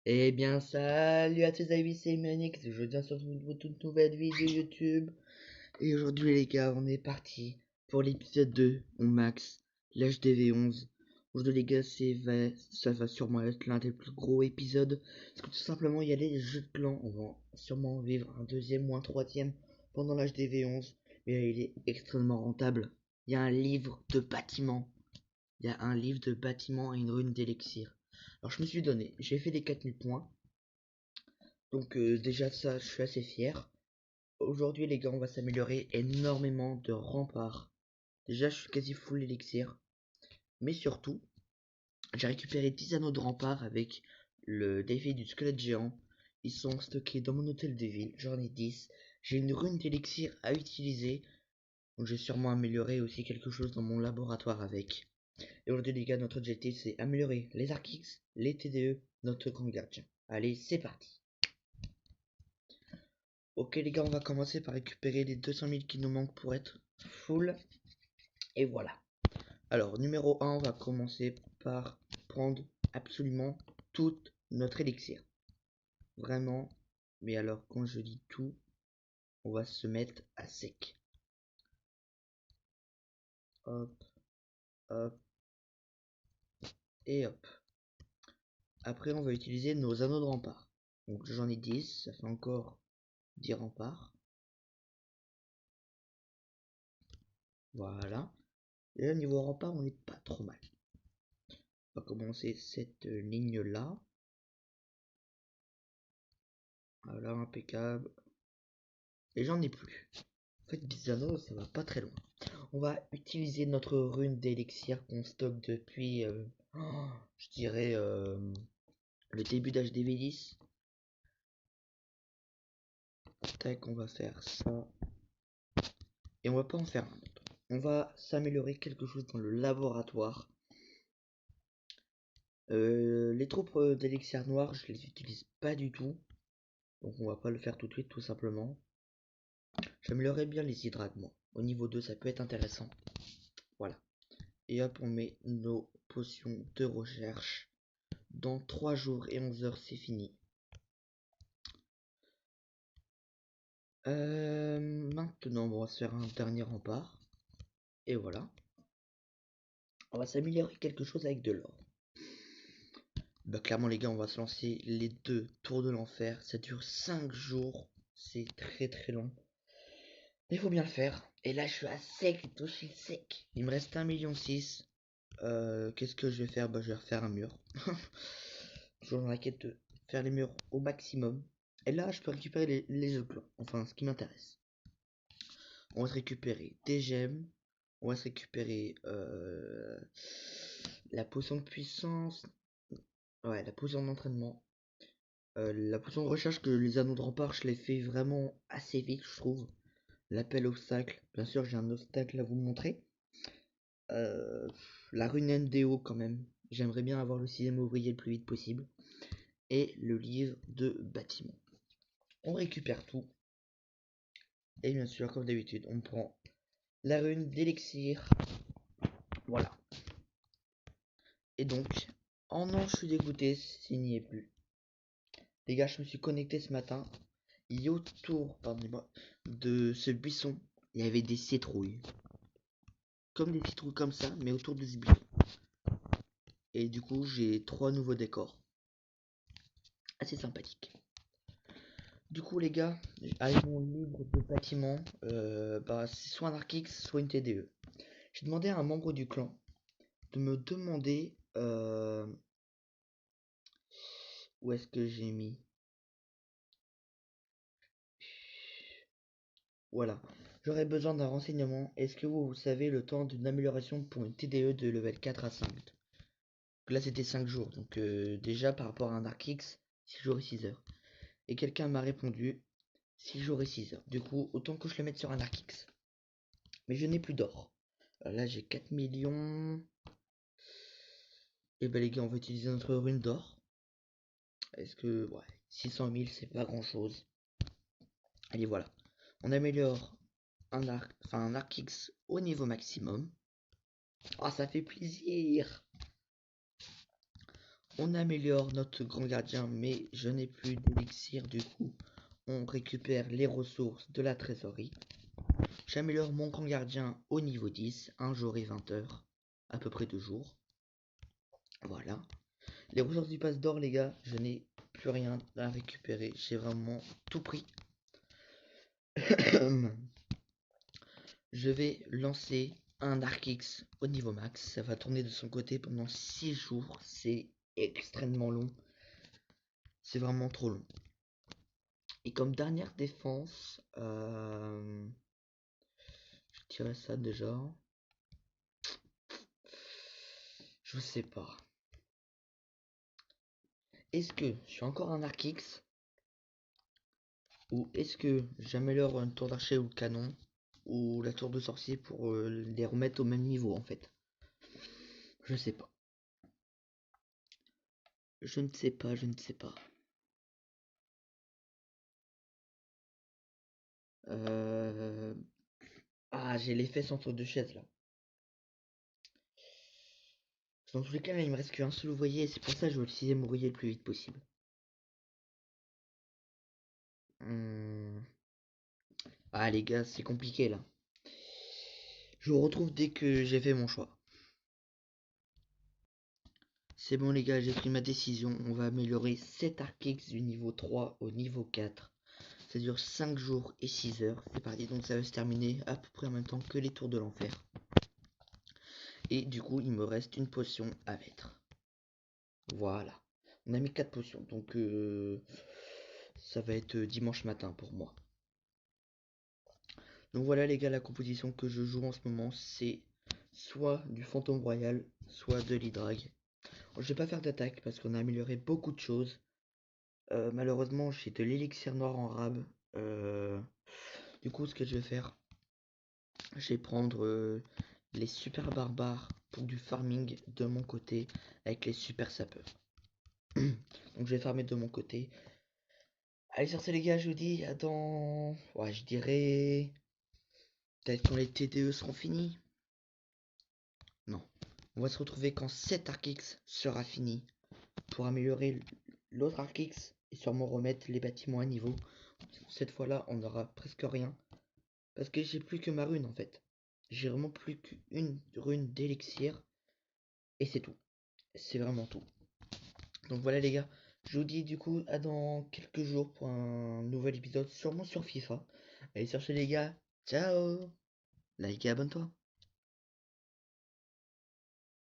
Eh bien, salut à tous les amis, c'est Manix, je viens sur une toute nouvelle vidéo YouTube. Et aujourd'hui les gars, on est parti pour l'épisode 2, on max, l'HDV11. Aujourd'hui les gars, ça va sûrement être l'un des plus gros épisodes. Parce que tout simplement, il y a les jeux de clans, on va sûrement vivre un deuxième ou un troisième pendant l'HDV11. Mais il est extrêmement rentable. Il y a un livre de bâtiment. Il y a un livre de bâtiment et une rune d'élixir. Alors je me suis donné, j'ai fait les 4000 points. Donc déjà ça, je suis assez fier. Aujourd'hui les gars, on va s'améliorer énormément de remparts. Déjà, je suis quasi full élixir. Mais surtout, j'ai récupéré 10 anneaux de rempart avec le défi du squelette géant. Ils sont stockés dans mon hôtel de ville, j'en ai 10. J'ai une rune d'élixir à utiliser. Donc j'ai sûrement amélioré aussi quelque chose dans mon laboratoire avec. Et aujourd'hui les gars, notre objectif c'est améliorer les Archix, les TDE, notre grand gardien. Allez, c'est parti. Ok les gars, on va commencer par récupérer les 200 000 qui nous manquent pour être full. Et voilà. Alors, numéro 1, on va commencer par prendre absolument toute notre élixir. Vraiment. Mais alors, quand je dis tout, on va se mettre à sec. Hop, hop, et hop. Après, on va utiliser nos anneaux de rempart. Donc, j'en ai 10, ça fait encore 10 remparts. Voilà. Et là, niveau rempart, on n'est pas trop mal. On va commencer cette ligne-là. Voilà, impeccable. Et j'en ai plus. En fait, Bizarro, ça va pas très loin. On va utiliser notre rune d'élixir qu'on stocke depuis, je dirais, le début d'HDV10. Tac, on va faire ça. Et on va pas en faire un autre. On va s'améliorer quelque chose dans le laboratoire. Les troupes d'élixir noir, je les utilise pas du tout. Donc on va pas le faire tout de suite, tout simplement. J'améliorerais bien les hydrates, moi. Au niveau 2, ça peut être intéressant. Voilà. Et hop, on met nos potions de recherche. Dans 3 jours et 11 heures, c'est fini. Maintenant, on va se faire un dernier rempart. Et voilà. On va s'améliorer quelque chose avec de l'or. Bah clairement les gars, on va se lancer les 2 tours de l'enfer. Ça dure 5 jours. C'est très très long. Mais il faut bien le faire. Et là je suis à sec, touché sec. Il me reste 1,6 million. Qu'est-ce que je vais faire? Bah je vais refaire un mur. Toujours dans la quête de faire les murs au maximum. Et là je peux récupérer les œufs blancs. Enfin ce qui m'intéresse. On va se récupérer des gemmes. On va se récupérer la potion de puissance. Ouais, la potion d'entraînement. La potion de recherche que les anneaux de rempart, je l'ai fait vraiment assez vite, je trouve. L'appel obstacle. Bien sûr, j'ai un obstacle à vous montrer. Euh, la rune NDO quand même. J'aimerais bien avoir le 6ème ouvrier le plus vite possible. Et le livre de bâtiment. On récupère tout. Et bien sûr, comme d'habitude, on prend la rune d'élixir. Voilà. Et donc, oh non, je suis dégoûté s'il n'y est plus. Les gars, je me suis connecté ce matin. Et autour, pardonnez-moi, de ce buisson, il y avait des citrouilles. Comme des citrouilles comme ça, mais autour de ce buisson. Et du coup, j'ai 3 nouveaux décors. Assez sympathique. Du coup, les gars, avec mon livre de bâtiment, bah, c'est soit un Archix, soit une TDE. J'ai demandé à un membre du clan de me demander où est-ce que j'ai mis. Voilà. J'aurais besoin d'un renseignement. Est-ce que vous savez le temps d'une amélioration pour une TDE de level 4 à 5? Là, c'était 5 jours. Donc, déjà, par rapport à un Arc X, 6 jours et 6 heures. Et quelqu'un m'a répondu 6 jours et 6 heures. Du coup, autant que je le mette sur un Arc X. Mais je n'ai plus d'or. Là, j'ai 4 millions. Et bah, les gars, on va utiliser notre rune d'or. Est-ce que, ouais, 600 000, c'est pas grand chose. Allez, voilà. On améliore un Arc X au niveau maximum. Ah, ça fait plaisir. On améliore notre grand gardien, mais je n'ai plus d'élixir, du coup on récupère les ressources de la trésorerie. J'améliore mon grand gardien au niveau 10, 1 jour et 20 heures, à peu près 2 jours. Voilà. Les ressources du passe d'or, les gars, je n'ai plus rien à récupérer, j'ai vraiment tout pris. Je vais lancer un Dark X au niveau max, ça va tourner de son côté pendant 6 jours, c'est extrêmement long, c'est vraiment trop long. Et comme dernière défense, je dirais ça déjà, je sais pas. Est-ce que je suis encore un Dark X, ou est-ce que j'améliore une tour d'archer ou le canon, ou la tour de sorcier pour les remettre au même niveau en fait. Je sais pas. Je ne sais pas, je ne sais pas. Ah, j'ai les fesses entre deux chaises là. Dans tous les cas, là, il me reste qu'un seul ouvrier, et c'est pour ça que je veux utiliser mon ouvrier le plus vite possible. Ah les gars, c'est compliqué là. Je vous retrouve dès que j'ai fait mon choix. C'est bon les gars, j'ai pris ma décision. On va améliorer 7 Arc-X du niveau 3 au niveau 4. Ça dure 5 jours et 6 heures. C'est parti, donc ça va se terminer à peu près en même temps que les tours de l'enfer. Et du coup, il me reste une potion à mettre. Voilà. On a mis 4 potions, donc ça va être dimanche matin pour moi. Donc voilà les gars, la composition que je joue en ce moment, c'est soit du fantôme royal, soit de l'hydrag. Je vais pas faire d'attaque parce qu'on a amélioré beaucoup de choses. Malheureusement, j'ai de l'élixir noir en rab. Du coup, ce que je vais faire, je vais prendre les super barbares pour du farming de mon côté avec les super sapeurs. Donc, je vais farmer de mon côté. Allez, sur ce, les gars, je vous dis à dans. Ouais, je dirais. Peut-être quand les TDE seront finis. Non. On va se retrouver quand cet Arc-X sera fini pour améliorer l'autre Arc-X et sûrement remettre les bâtiments à niveau. Cette fois-là, on n'aura presque rien. Parce que j'ai plus que ma rune en fait. J'ai vraiment plus qu'une rune d'élixir. Et c'est tout. C'est vraiment tout. Donc voilà les gars. Je vous dis du coup à dans quelques jours pour un nouvel épisode. Sûrement sur FIFA. Allez sur ce les gars. Ciao. Like et abonne-toi.